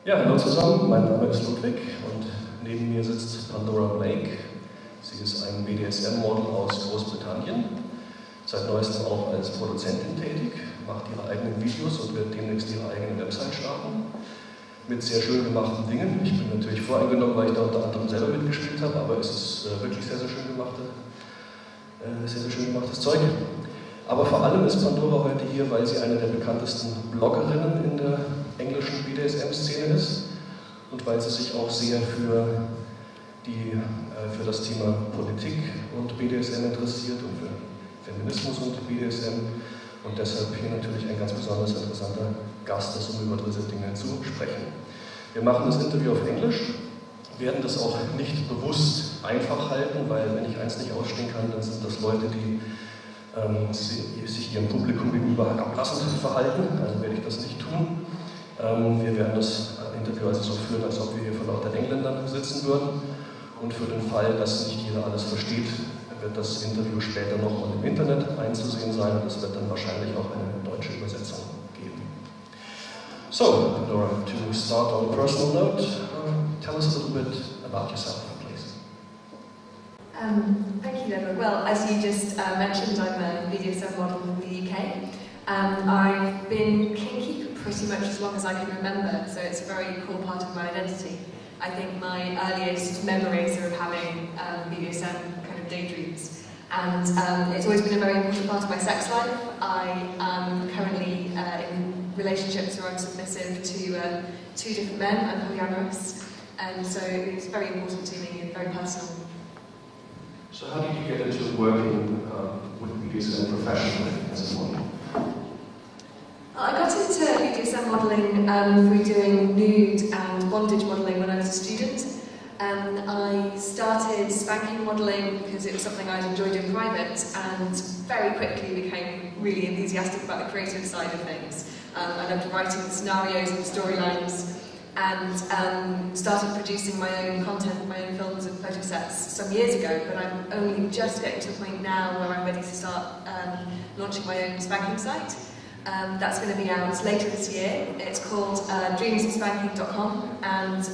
Ja, hallo zusammen, mein Name ist Ludwig und neben mir sitzt Pandora Blake. Sie ist ein BDSM-Model aus Großbritannien, seit neuestem auch als Produzentin tätig, macht ihre eigenen Videos und wird demnächst ihre eigene Website starten. Mit sehr schön gemachten Dingen. Ich bin natürlich voreingenommen, weil ich da unter anderem selber mitgespielt habe, aber es ist wirklich sehr, sehr schön gemachtes Zeug. Aber vor allem ist Pandora heute hier, weil sie eine der bekanntesten Bloggerinnen in der englischen BDSM-Szene ist und weil sie sich auch sehr für das Thema Politik und BDSM interessiert und für Feminismus und BDSM und deshalb hier natürlich ein ganz besonders interessanter Gast ist, um über diese Dinge zu sprechen. Wir machen das Interview auf Englisch, werden das auch nicht bewusst einfach halten, weil wenn ich eins nicht ausstehen kann, dann sind das Leute, die sich ihrem Publikum gegenüber herablassend verhalten, also werde ich das nicht tun. Wir werden das Interview also so führen, als ob wir hier vor lauter Engländern sitzen würden. Und für den Fall, dass nicht jeder alles versteht, wird das Interview später nochmal im Internet einzusehen sein und es wird dann wahrscheinlich auch eine deutsche Übersetzung geben. So, Pandora, to start on a personal note, tell us a little bit about yourself, please. Thank you, Ludwig. Well, as you just mentioned, I'm a BDSM model in the UK. I've been kinky pretty much as long as I can remember, so it's a very core part of my identity. I think my earliest memories are of having BDSM kind of daydreams, and it's always been a very important part of my sex life. I am currently in relationships where I'm submissive to two different men. I'm polyamorous, and so it's very important to me and very personal. So how did you get into working with BDSM professionally as a model? I got into BDSM modelling through doing nude and bondage modelling when I was a student. I started spanking modelling because it was something I'd enjoyed in private and very quickly became really enthusiastic about the creative side of things. I loved writing the scenarios and the storylines and started producing my own content, my own films and photo sets some years ago, but I'm only just getting to the point now where I'm ready to start launching my own spanking site. That's going to be out later this year. It's called dreamsofspanking.com and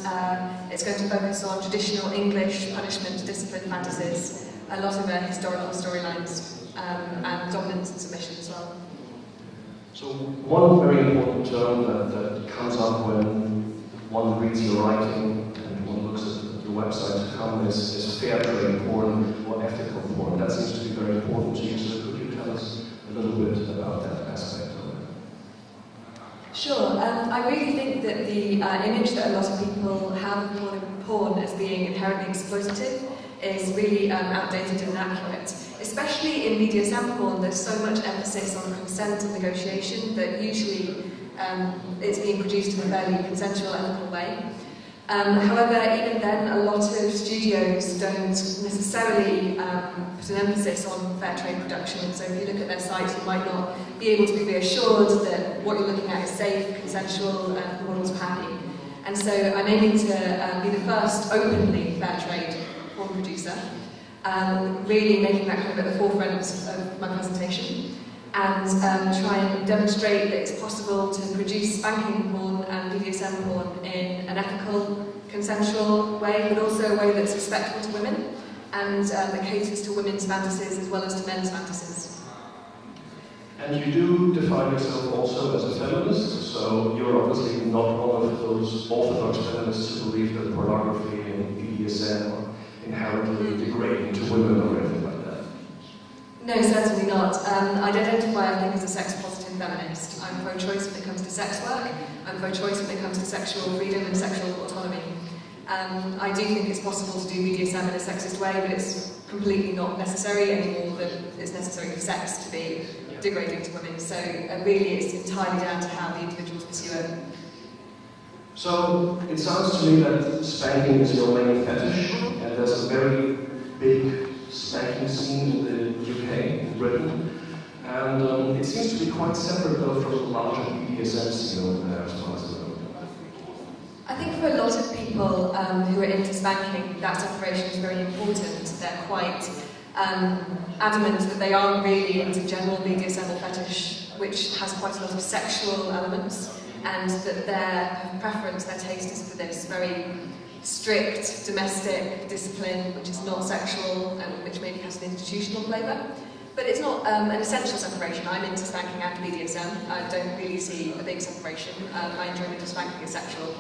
it's going to focus on traditional English punishment discipline fantasies, a lot of historical storylines and dominance and submission as well. So one very important term that comes up when one reads your writing and one looks at your website is fair trade porn or ethical porn. That seems to be very important to you, so could you tell us a little bit about that aspect? Sure. I really think that the image that a lot of people have of porn as being inherently exploitative is really outdated and inaccurate. Especially in BDSM porn, there's so much emphasis on consent and negotiation that usually it's being produced in a fairly consensual, ethical way. However, even then, a lot of studios don't necessarily put an emphasis on fair trade production. So if you look at their sites, you might not be able to be reassured that what you're looking at is safe, consensual, and the models are happy. And so I'm aiming to be the first openly fair trade porn producer, really making that kind of at the forefront of my presentation, and try and demonstrate that it's possible to produce spanking porn and BDSM porn in an ethical, consensual way, but also a way that's respectful to women, and that caters to women's fantasies as well as to men's fantasies. And you do define yourself also as a feminist, so you're obviously not one of those orthodox feminists who believe that pornography and BDSM are inherently degrading to women or anything like that. No, certainly not. I'd identify, I think, as a sex-positive feminist. I'm pro-choice when it comes to sex work. I'm pro-choice when it comes to sexual freedom and sexual autonomy. I do think it's possible to do BDSM in a sexist way, but it's completely not necessary anymore than it's necessary for sex to be degrading to women. So really it's entirely down to how the individuals pursue it. So it sounds to me that spanking is your main fetish, and there's a very big spanking scene in the UK, in Britain, and it seems to be quite separate though from the larger BDSM scene over there as well as I think for a lot of people who are into spanking, that separation is very important. They're quite adamant that they aren't really into general BDSM or fetish, which has quite a lot of sexual elements. and that their preference, their taste is for this very strict domestic discipline, which is not sexual and which maybe has an institutional flavour. But it's not an essential separation. I'm into spanking and BDSM. I don't really see a big separation. My enjoyment of spanking is sexual.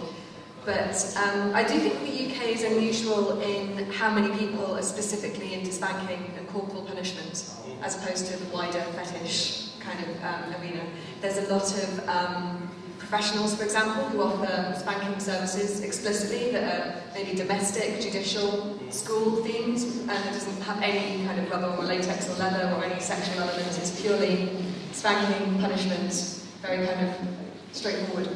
But I do think the UK is unusual in how many people are specifically into spanking and corporal punishment, as opposed to the wider fetish kind of arena. There's a lot of professionals, for example, who offer spanking services explicitly that are maybe domestic, judicial, school themed, and it doesn't have any kind of rubber or latex or leather or any sexual elements. It's purely spanking, punishment, very kind of straightforward.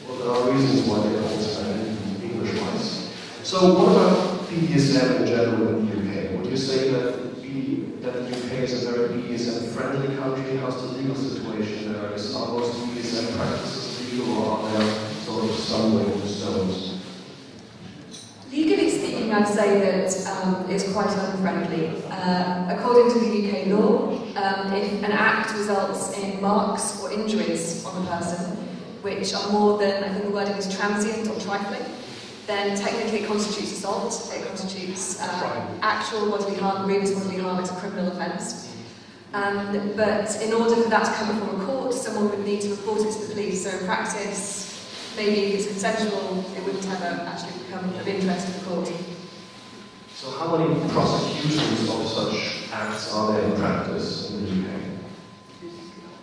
Well, there are reasons why they don't spank English-wise. So what about BDSM in general in the UK? Would you say that the UK is a very BDSM-friendly country? How's the legal situation there? Are most BDSM practices legal, or are there sort of stumbling stones? Legally speaking, I'd say that it's quite unfriendly. According to the UK law, if an act results in marks or injuries on a person, which are more than, I think the wording is transient or trifling, then technically it constitutes assault, it constitutes actual bodily harm, grievous bodily harm, it's a criminal offence. But in order for that to come before a court, someone would need to report it to the police. So in practice, maybe if it's consensual, it wouldn't ever actually become of interest to the court. So how many prosecutions of such acts are there in practice in the UK?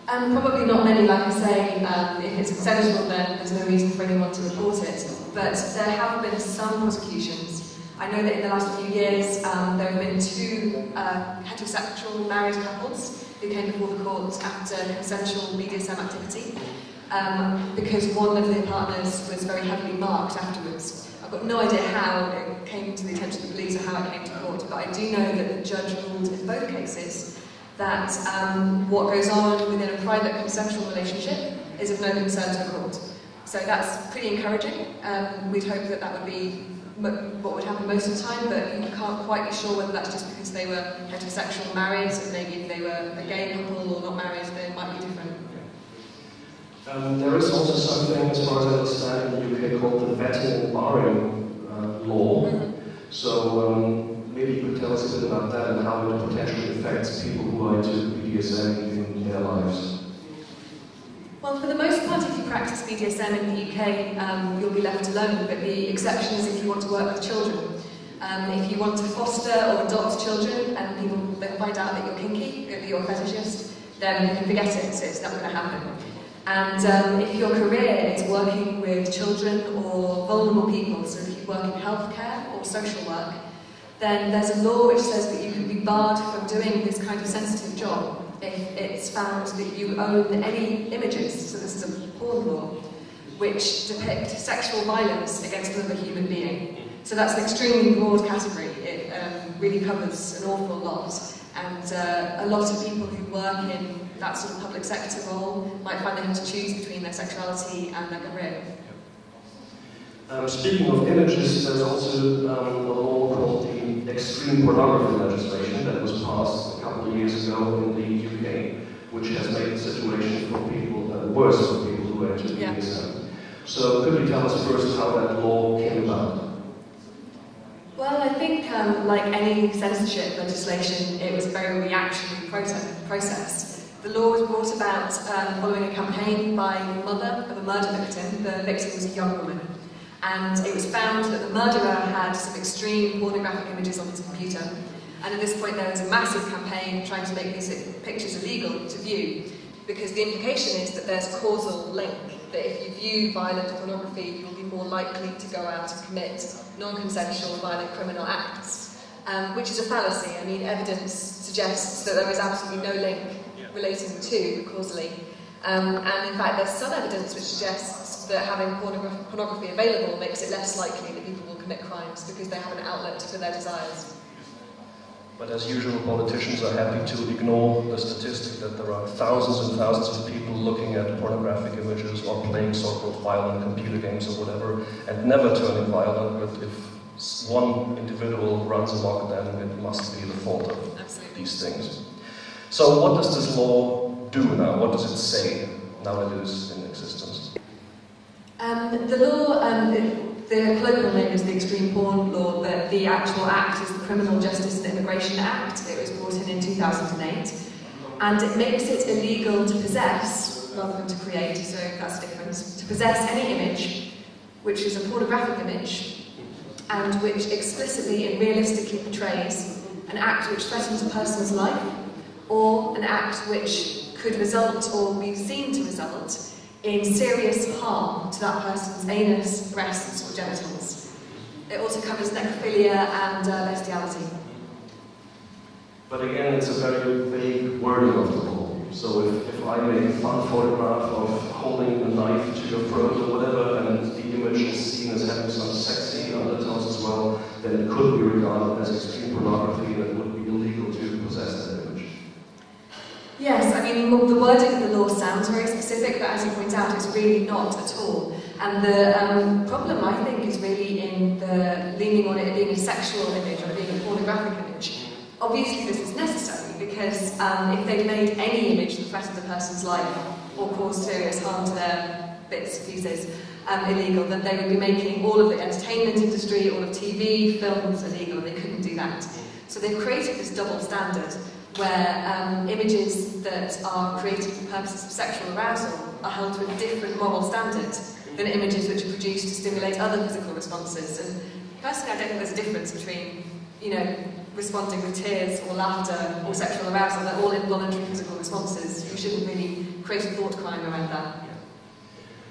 Probably not many, like I say. If it's consensual, then there's no reason for anyone to report it. But there have been some prosecutions. I know that in the last few years, there have been 2 heterosexual married couples who came before the court after consensual BDSM activity, because one of their partners was very heavily marked afterwards. I've got no idea how it came to the attention of the police or how it came to court, but I do know that the judge ruled in both cases that what goes on within a private consensual relationship is of no concern to a court. So that's pretty encouraging. We'd hope that that would be what would happen most of the time, but you can't quite be sure whether that's just because they were heterosexual married, so maybe if they were a gay couple or not married, they might be different. There is also something, as far as I understand, in the UK called the vetting and barring law. So maybe you could tell us a bit about that and how it potentially affects people who are into BDSM in their lives. Well, for the most part, if you practice BDSM in the UK, you'll be left alone, but the exception is if you want to work with children. If you want to foster or adopt children and people find out that you're kinky, that you're a fetishist, then you can forget it, so it's not going to happen. And if your career is working with children or vulnerable people, so if you work in healthcare or social work, then there's a law which says that you can be barred from doing this kind of sensitive job if it's found that you own any images, so this is a porn law, which depict sexual violence against another human being. So that's an extremely broad category. It really covers an awful lot. And a lot of people who work in that sort of public sector role might find they have to choose between their sexuality and their career. Speaking of images, there's also a law called the extreme pornography legislation that was passed a couple of years ago in the UK, which has made the situation for people worse for people who are into BDSM. So could you tell us first how that law came about? Well, I think like any censorship legislation, it was a very reactionary process. The law was brought about following a campaign by the mother of a murder victim. The victim was a young woman. And it was found that the murderer had some extreme pornographic images on his computer. And at this point there was a massive campaign trying to make these pictures illegal to view, because the implication is that there's a causal link, that if you view violent pornography, you'll be more likely to go out and commit non-consensual violent criminal acts, which is a fallacy. I mean, evidence suggests that there is absolutely no link relating to causally. And in fact, there's some evidence which suggests that having pornography available makes it less likely that people will commit crimes because they have an outlet for their desires. But as usual, politicians are happy to ignore the statistic that there are thousands and thousands of people looking at pornographic images or playing so-called violent computer games or whatever, and never turning violent. But if one individual runs amok, then it must be the fault of these things. So what does this law do now? What does it say? nowadays in existence? The law, the colloquial name is the Extreme Porn Law, but the actual act is the Criminal Justice and Immigration Act. It was brought in 2008, and it makes it illegal to possess rather than to create, so that's the difference. To possess any image which is a pornographic image and which explicitly and realistically portrays an act which threatens a person's life, or an act which could result or be seen to result in serious harm to that person's anus, breasts or genitals. It also covers necrophilia and bestiality. But again, it's a very vague wording of the law. So if I make a fun photograph of holding a knife to your throat or whatever, and the image is seen as having some sexy undertones as well, then it could be regarded as extreme pornography and it would be illegal to possess that image. Yes, I mean, the wording of the law sounds very specific, but as you point out, it's really not at all. And the problem, I think, is really in the leaning on it being a sexual image or being a pornographic image. Obviously, this is necessary because if they'd made any image that threatened a person's life or caused serious harm to their bits, pieces, illegal, then they would be making all of the entertainment industry, all of TV, films illegal, and they couldn't do that. So they've created this double standard where images that are created for purposes of sexual arousal are held to a different moral standard than images which are produced to stimulate other physical responses. And personally, I don't think there's a difference between, responding with tears or laughter or sexual arousal. They're all involuntary physical responses. You shouldn't really create a thought crime around that. Yeah.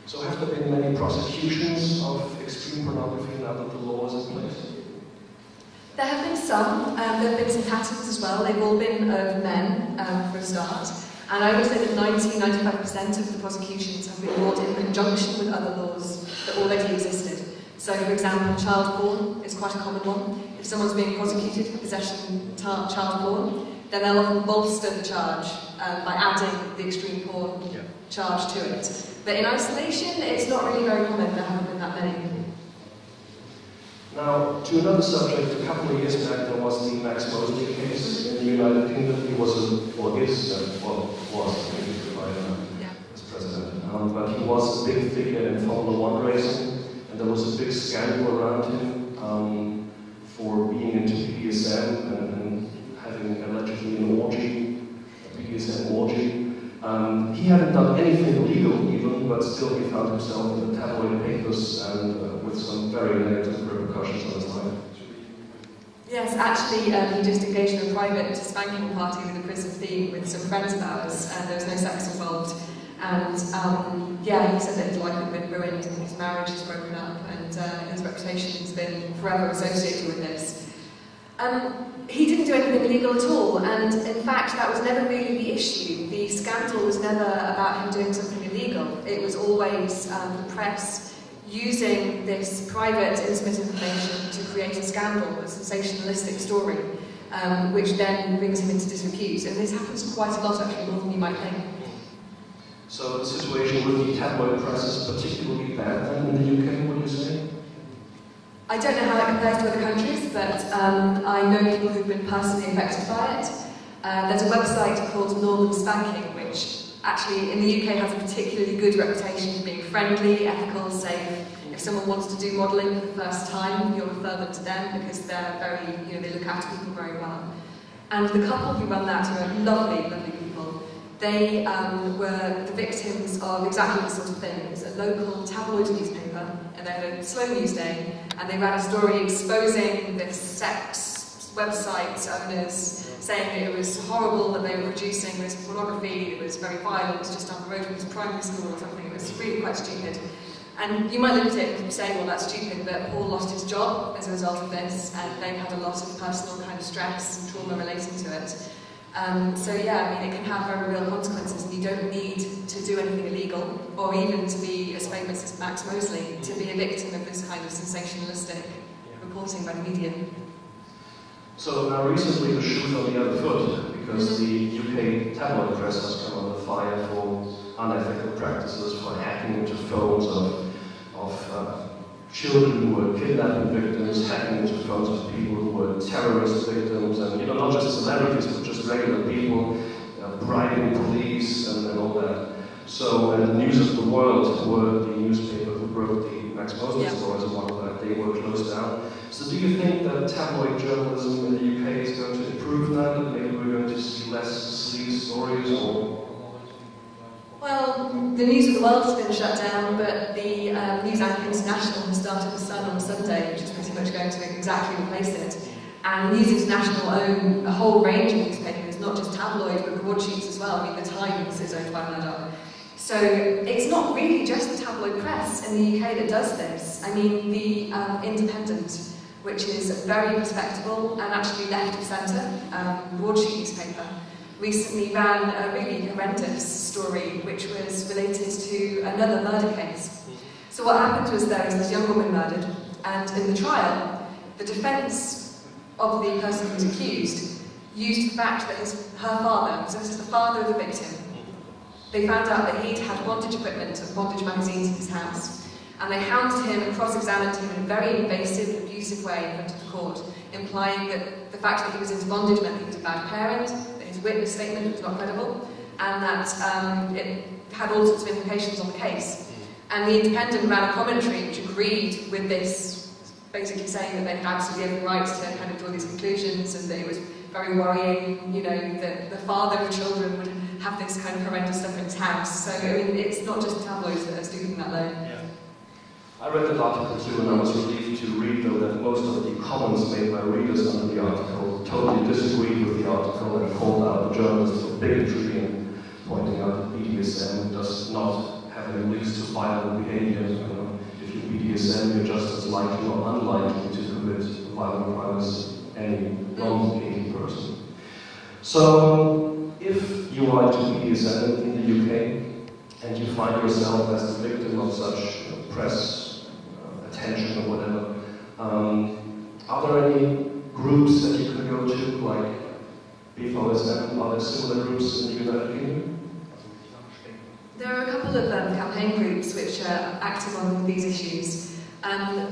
So have there been many prosecutions of extreme pornography now that the law is in place? There have been some. There have been some patents as well. They've all been of men, for a start. And I would say that 90–95% of the prosecutions have been brought in conjunction with other laws that already existed. So, for example, child porn is quite a common one. If someone's being prosecuted for possession of child porn, then they'll often bolster the charge by adding the extreme porn charge to it. But in isolation, it's not really very common. There haven't been that many. Now, to another subject, a couple of years back there was the Max Mosley case in the United Kingdom. He was as president, but he was a big figure in Formula 1 racing, and there was a big scandal around him for being into BDSM and having allegedly an orgy, a BDSM orgy. He hadn't done anything illegal even, but still he found himself in the tabloid papers and with some very negative repercussions on his life. Yes, actually he just engaged in a private spanking party with a prison theme with some friends of ours, and there was no sex involved. And he said that his life had been ruined and his marriage is broken up, and his reputation has been forever associated with this. He didn't do anything illegal at all, and in fact that was never really the issue. The scandal was never about him doing something illegal. It was always the press using this private, intimate information to create a scandal, a sensationalistic story, which then brings him into disrepute. And this happens quite a lot, actually, more than you might think. So the situation with the tabloid press is particularly bad then in the UK, would you say? I don't know how that compares to other countries, but I know people who've been personally affected by it. There's a website called Northern Spanking, which actually in the UK has a particularly good reputation for being friendly, ethical, safe. If someone wants to do modelling for the first time, you'll refer them to them because they're very, they look after people very well. And the couple who run that are lovely, lovely people. They were the victims of exactly this sort of thing. It was a local tabloid newspaper, and they had a slow news day, and they ran a story exposing this sex website owners, saying that it was horrible that they were producing this pornography, it was very violent, it was just down the road from his primary school or something, it was really quite stupid. And you might look at it and say, well, that's stupid, but Paul lost his job as a result of this, and they've had a lot of personal kind of stress and trauma relating to it. It can have very real consequences, and you don't need to do anything illegal, or even to be as famous as Max Mosley, to be a victim of this kind of sensationalistic reporting by the media. So now recently the shoe's on the other foot, because the UK tabloid press has come under fire for unethical practices, for hacking into phones of children who were kidnapping victims, hacking into phones of people who were terrorist victims, and not just celebrities, but just regular people, bribing police and all that. So, and News of the World were the newspaper who broke the Max Mosley stories and one of that, they were closed down. So do you think that tabloid journalism in the UK is going to improve now, that maybe we're going to see less sleaze stories, or? Well, the News of the World has been shut down, but the News Anchor International has started The Sun on Sunday, which is pretty much going to exactly replace it. And News International own a whole range of newspapers, not just tabloid, but broadsheets as well. I mean, The Times is owned by Murdoch. So it's not really just the tabloid press in the UK that does this. I mean, the Independent, which is very respectable and actually left of centre, broadsheet newspaper, recently ran a really horrendous story which was related to another murder case. So what happened was there was this young woman murdered, and in the trial, the defence of the person who was accused used the fact that her father, so this is the father of the victim, they found out that he'd had bondage equipment and bondage magazines in his house, and they hounded him and cross-examined him in a very invasive, abusive way in front of the court, implying that the fact that he was into bondage meant he was a bad parent, that his witness statement was not credible, and that it had all sorts of implications on the case. And the Independent ran a commentary which agreed with this, basically saying that they had absolutely every right to kind of draw these conclusions, and that it was very worrying, you know, that the father of children would have this kind of horrendous stuff in his house. So, I mean, it's not just tabloids that are stooping that low. Yeah. I read that article too, and I was relieved to read, though, that most of the comments made by readers under the article totally disagreed with the article and called out the journalists for bigotry and pointing out that BDSM does not have any links to violent behavior. You know, if you're BDSM, you're just as likely or unlikely to commit violent crimes as any non-gay person. So, if you are into BDSM in the UK and you find yourself as the victim of such press attention or whatever, are there any groups that you can go to, like BVSM, are there similar groups in the United Kingdom? There are a couple of campaign groups which are active on these issues.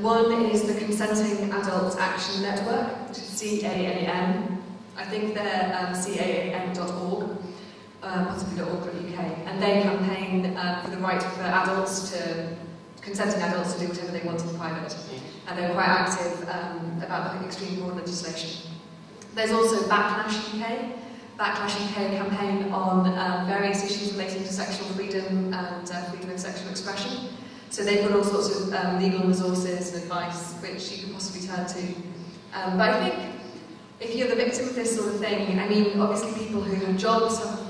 One is the Consenting Adult Action Network, which is CAAN. I think they're CAAN.org, possibly .org.uk, and they campaign for the right for adults to, consenting adults to do whatever they want in private. And they're quite active about the extreme broad legislation. There's also Backlash UK. Backlash UK campaign on various issues relating to sexual freedom and freedom of sexual expression. So they've got all sorts of legal resources and advice which you could possibly turn to. But I think if you're the victim of this sort of thing, I mean, obviously people who have jobs have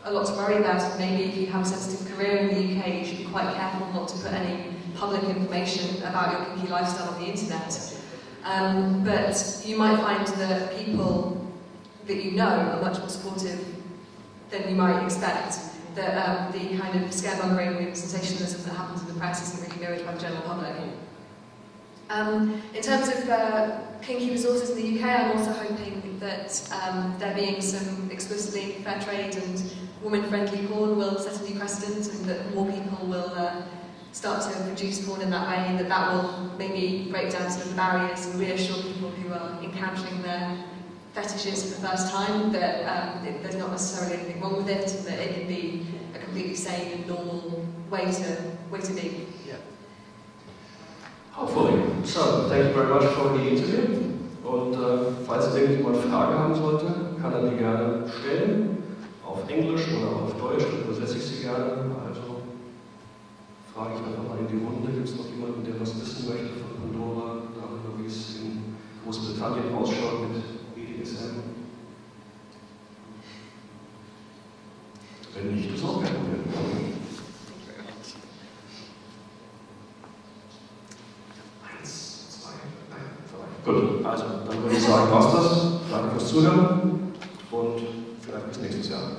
a lot to worry about. Maybe if you have a sensitive career in the UK, you should be quite careful not to put any public information about your kinky lifestyle on the internet. But you might find that people that you know are much more supportive than you might expect. That the kind of scaremongering and sensationalism that happens in the press isn't really mirrored by the general public. In terms of kinky resources in the UK, I'm also hoping that there being some explicitly fair trade and woman-friendly porn will set a new precedent, and that more people will start to produce porn in that way, and that will maybe break down some of the barriers and reassure people who are encountering their fetishes for the first time that there's not necessarily anything wrong with it, and that it can be a completely sane and normal way to be. Yeah. Hopefully. So, thank you very much for the interview. Und falls irgendjemand Fragen haben sollte, kann er die gerne stellen. Auf Englisch oder auf Deutsch, dann übersetze ich sie gerne. Also frage ich einfach mal in die Runde. Gibt es noch jemanden, der was wissen möchte von Pandora, darüber, wie es in Großbritannien ausschaut mit BDSM? Wenn nicht, ist auch kein Problem. Gut, also dann würde ich sagen, war's das. Danke fürs Zuhören und vielleicht bis nächstes Jahr.